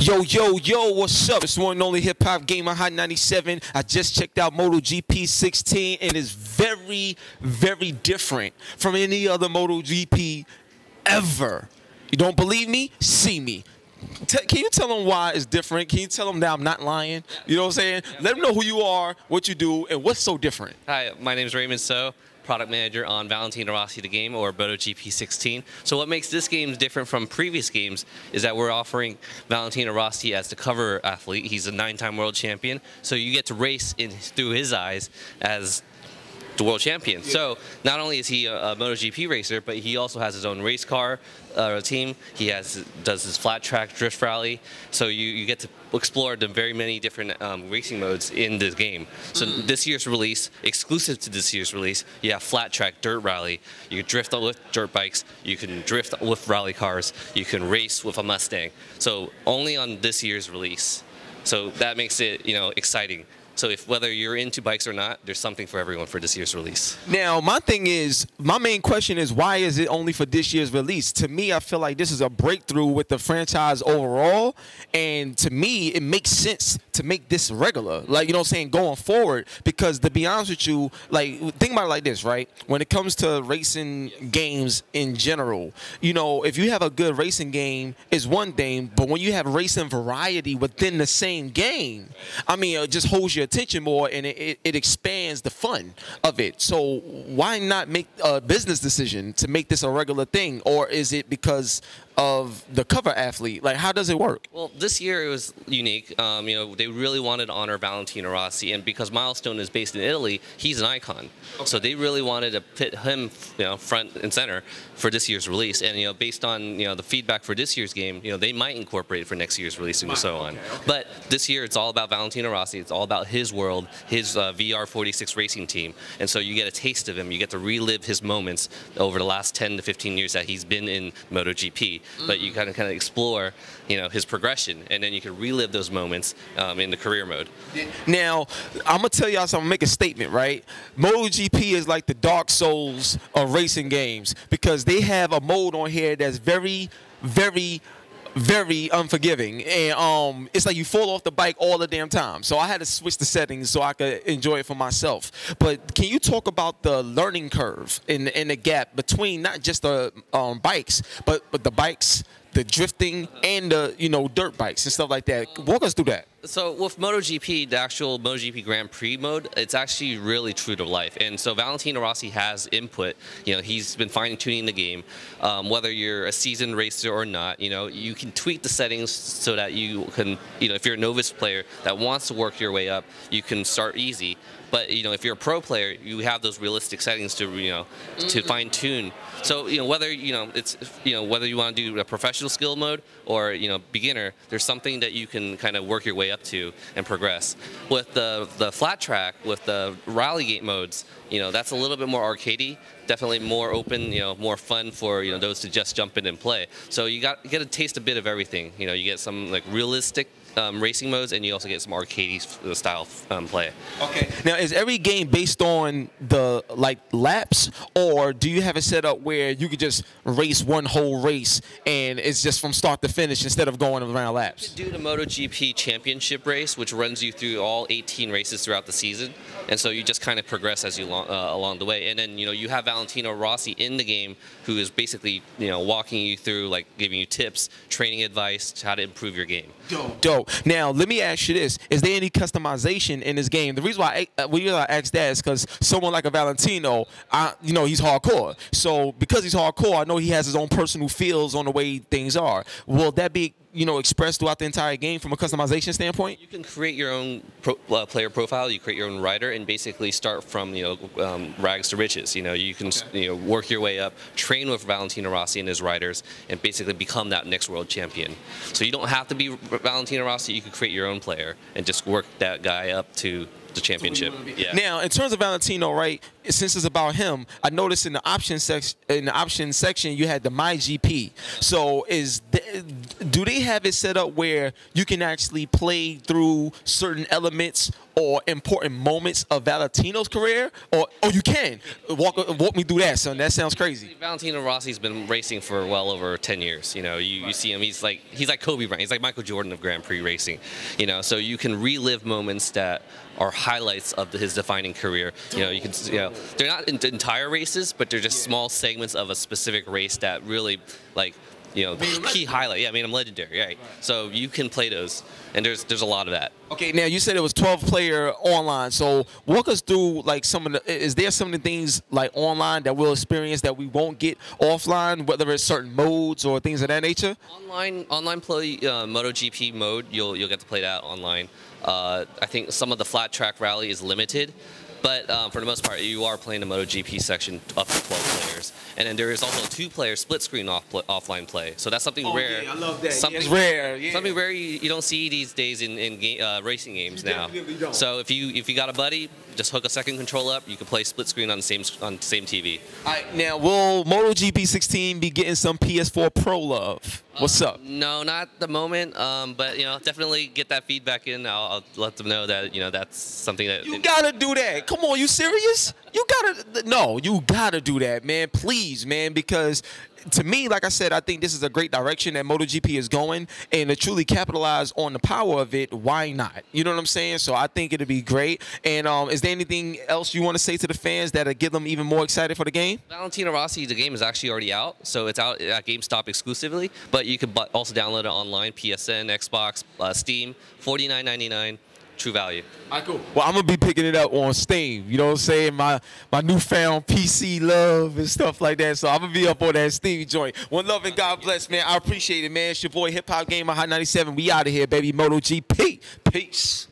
Yo, yo, yo, what's up? It's one and only hip hop gamer, Hot 97. I just checked out Moto GP 16 and it's very, very different from any other Moto GP ever. You don't believe me? See me. Can you tell them why it's different? Can you tell them that I'm not lying? You know what I'm saying? Let them know who you are, what you do, and what's so different. Hi, my name is Raymond So, product manager on Valentino Rossi the game, or Moto GP 16. So what makes this game different from previous games is that we're offering Valentino Rossi as the cover athlete. He's a 9-time world champion, so you get to race through his eyes as the world champion. So not only is he a MotoGP racer, but he also has his own race car team. He does his flat track drift rally. So you get to explore the very many different racing modes in this game. So this year's release, exclusive to this year's release, you have flat track dirt rally. You can drift with dirt bikes. You can drift with rally cars. You can race with a Mustang. So only on this year's release. So that makes it, exciting. So whether you're into bikes or not, there's something for everyone for this year's release. Now, my main question is, why is it only for this year's release? To me, I feel like this is a breakthrough with the franchise overall. And to me, it makes sense to make this regular. Like, you know what I'm saying, going forward. Because to be honest with you, like, think about it like this, right? When it comes to racing games in general, if you have a good racing game, it's one thing. But when you have racing variety within the same game, I mean, it just holds your attention more, and it expands the fun of it. So why not make a business decision to make this a regular thing? Or is it because of the cover athlete? Like, how does it work? Well, this year it was unique. They really wanted to honor Valentino Rossi, and because Milestone is based in Italy, he's an icon. Okay. So they really wanted to put him, front and center for this year's release. And based on the feedback for this year's game, they might incorporate it for next year's release and so on. Okay. But this year it's all about Valentino Rossi. It's all about his world, his VR46 racing team. And so you get a taste of him. You get to relive his moments over the last 10 to 15 years that he's been in MotoGP. But you kind of explore, his progression, and then you can relive those moments in the career mode. Now, I'm gonna tell y'all something. Make a statement, right? MotoGP is like the Dark Souls of racing games because they have a mode on here that's very, very, very unforgiving, and it's like you fall off the bike all the damn time. So I had to switch the settings so I could enjoy it for myself. But can you talk about the learning curve and the gap between not just the bikes, but the bikes, the drifting, and the dirt bikes and stuff like that? Walk us through that. So with MotoGP, the actual MotoGP Grand Prix mode, it's actually really true to life. And so Valentino Rossi has input. He's been fine-tuning the game. Whether you're a seasoned racer or not, you can tweak the settings so that you can, if you're a novice player that wants to work your way up, you can start easy. But if you're a pro player, you have those realistic settings to to fine tune. So whether it's whether you want to do a professional skill mode or beginner, there's something that you can kind of work your way up to and progress. With the flat track, with the rally gate modes, that's a little bit more arcadey. Definitely more open, more fun for those to just jump in and play. So you get to taste a bit of everything. You get some like realistic racing modes, and you also get some arcade style play. Okay. Now, is every game based on the laps, or do you have it set up where you could just race one whole race and it's just from start to finish instead of going around laps? You can do the MotoGP Championship race, which runs you through all 18 races throughout the season, and so you just kind of progress as you along the way. And then you have Valentino Rossi in the game, who is basically walking you through, like giving you tips, training advice, how to improve your game. Dope. Now, let me ask you this. Is there any customization in this game? The reason why I ask that is because someone like a Valentino, he's hardcore. So because he's hardcore, I know he has his own personal feels on the way things are. Will that be expressed throughout the entire game from a customization standpoint? You can create your own player profile. You create your own rider, and basically start from rags to riches. You can work your way up, train with Valentino Rossi and his riders, and basically become that next world champion. So you don't have to be Valentino Rossi. You can create your own player and just work that guy up to the championship. Yeah. Now, in terms of Valentino, right? Since it's about him, I noticed in the options section you had the MyGP. So do they have it set up where you can actually play through certain elements or important moments of Valentino's career? Or you can walk me through that, son. That sounds crazy. Valentino Rossi's been racing for well over 10 years. You know, you see him. He's like Kobe Bryant. He's like Michael Jordan of Grand Prix racing. You know, so you can relive moments that are highlights of his defining career. You know, they're not entire races, but they're just small segments of a specific race that really, like, you know, key highlight. Yeah, made him legendary. Right. So you can play those, and there's a lot of that. Okay, now you said it was 12-player online. So walk us through like some of the. Is there some of the things like online that we'll experience that we won't get offline, whether it's certain modes or things of that nature? Online play MotoGP mode. You'll get to play that online. I think some of the flat track rally is limited. But for the most part, you are playing the MotoGP section up to 12 players. And then there is also a 2-player split screen offline play. So that's something rare. Yeah, I love that. Something it's rare. Yeah. Something rare you don't see these days in racing games now. Don't. So if you got a buddy, just hook a second controller up. You can play split screen on the same TV. All right, now will MotoGP 16 be getting some PS4 Pro love? What's up? No, not at the moment. But you know, definitely get that feedback in. I'll let them know that that's something that you gotta do that. Come on, you serious? You gotta do that, man. Please, man, because to me, like I said, I think this is a great direction that MotoGP is going, and to truly capitalize on the power of it, why not? You know what I'm saying? So I think it'll be great. And is there anything else you want to say to the fans that'll get them even more excited for the game? Valentino Rossi, the game is actually already out, so it's out at GameStop exclusively, but you can also download it online, PSN, Xbox, Steam, $49.99. True value. All right, cool. Well, I'm going to be picking it up on Steam. You know what I'm saying? My newfound PC love and stuff like that. So I'm going to be up on that Steam joint. One love and God bless, man. I appreciate it, man. It's your boy Hip Hop Gamer Hot 97. We out of here, baby. MotoGP. Peace.